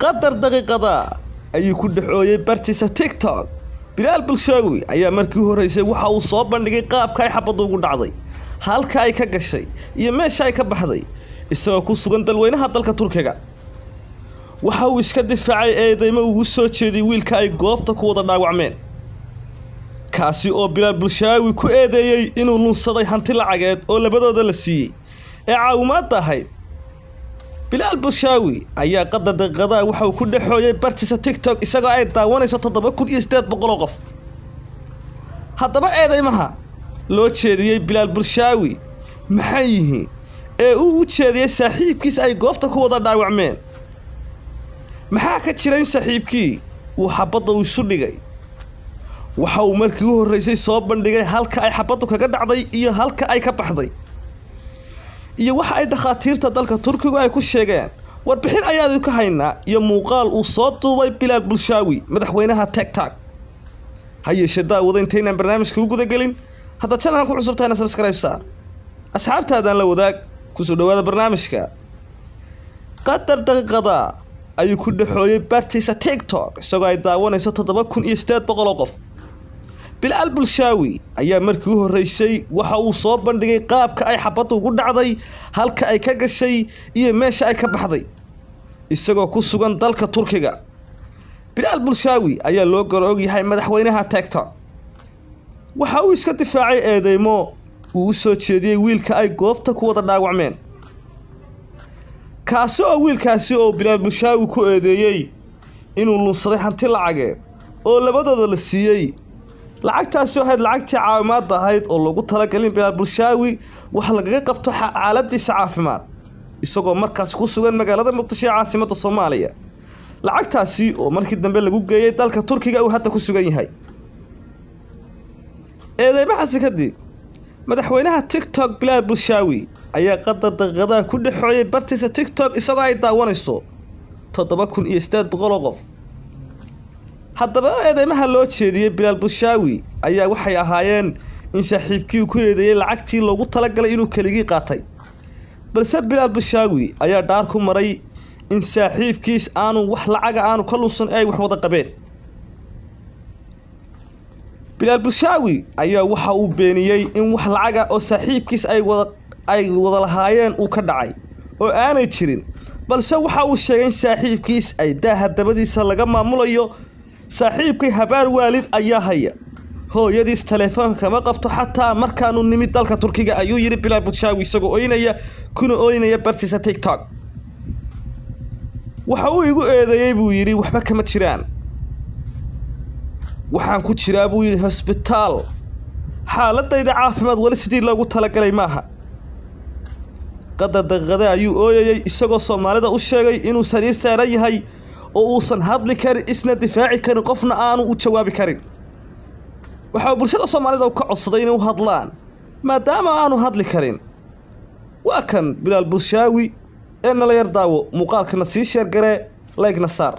qadar daqiiqada ayuu ku dhaxooyay bartiisa TikTok. Bilaal Bulshaawi ayaa markii horeysay waxa uu soo bandhigay qaabka ay xabadu ugu dhacday, halka ay ka gashay iyo meesha ay ka baxday, isagoo ku sugan dalweynaha dalka Turkiga. Waxa uu iska difaacay eedeymo ugu soo jeediyay wiilka ay goobta ku wada dhaawacmeen, kaasi oo Bilaal Bulshaawi ku eedeeyay inuu lunsaday hanti lacageed oo labadooda la siiyay ee caawimaad ahayd. Bilaal Bulshaawi ayaa qadar daqiiqada waxa uu ku dhaxooyay bartiisa TikTok isagoo ay daawanayso 7800 qof. Haddaba eedeymaha loo jeediyay Bilaal Bulshaawi maxay yihiin ee uu u jeediyay saaxiibkiis ay goobta ku wada dhaawacmeen? maxaa ka jiray saaxiibkii uu xabada u isu dhigay? waxa uu markii u horeysay soo bandhigay halka ay xabadu kaga dhacday iyo halka ay ka baxday, iyo waxa ay dhakhaatiirta dalka Turkiga ay ku sheegeen. warbixin ayaad ka haynaa iyo muuqaal uu soo duubay Bilaal Bulshaawi madaxweynaha TikTok. hayeeshee daawada intaynaan barnaamijka u guda gelin, hadda channel ku cusub tahay subscribe saar, asxaabtaadan la wadaag, ku soo dhawaada barnaamijka. qadar daqiiqada ayuu ku dhaxooyay bartiisa TikTok isagoo ay daawanayso 7800 qof. Bilaal Bulshaawi ayaa markii u horeysay waxa uu soo bandhigay qaabka ay xabadu ugu dhacday, halka ay ka gashay iyo meesha ay ka baxday, isagoo ku sugan dalka Turkiga. Bilaal Bulshaawi ayaa loo garoog yahay madaxweynaha TikTok. waxa uu iska difaacay eedeymo uu soo jeediyay wiilka ay goobta ku wada dhaawacmeen, kaasi oo Bilaal Bulshaawi ku eedeeyay inuu lunsaday hanti lacageed oo labadooda la siiyay. lacagtaasi waxay lacagtii caawimaad ahayd oo lagu talagalay Bilaal Bulshaawi wax lagaga qabto xaaladiisa caafimaad, isagoo markaas ku sugan magaalada Muqdisho ee caasimadda Soomaaliya. lacagtaasi oo markii dambe lagu geeyay dalka Turkiga uu hadda ku sugan yahay. eedeymahaasi kadib, madaxweynaha TikTok Bilaal Bulshaawi ayaa qadar daqiiqada ku dhaxooyay bartiisa TikTok isagoo ay daawanayso 7800 qof. haddaba eedeymaha loo jeediyay Bilaal Bulshaawi ayaa waxay ahaayeen in saaxiibkii ku eedeeyay lacagtii loogu talagalay inuu kaligii qaatay, balse Bilaal Bulshaawi ayaa dhaar ku maray in saaxiibkiis aanu wax lacaga aanu ka lunsan ay wax wada qabeen. Bilaal Bulshaawi ayaa waxa uu beeniyay in wax lacaga oo saaxiibkiis ay wada lahaayeen uu ka dhacay oo aanay jirin, balse waxa uu sheegay in saaxiibkiis ay daaha dabadiisa laga maamulayo. saaxiibkay habaar waalid ayaa haya, hooyadiis telefoonka kama qabto xataa markaanu nimid dalka Turkiga, ayuu yiri Bilaal Bulshaawi isagoo ooynaya bartiisa TikTok. waxa uu igu eedeeyay buu yiri waxba kama jiraan, waxaan ku jiraa buu yiri hospitaal, xaaladayda caafimaad wali sidii loogu talagalay maaha. qadar daqiiqada ayuu ooyayay isagoo Soomaalida u sheegay inuu sariir saaran yahay oo uusan hadli karin, isna difaaci karin, qofna aanu u jawaabi karin. waxa uu bulshada Soomaalida ka codsaday inay u hadlaan maadaama aanu hadli karin. waa kan Bilaal Bulshaawi ee nala yar daawo muuqaalkana sii share garee, like na saar.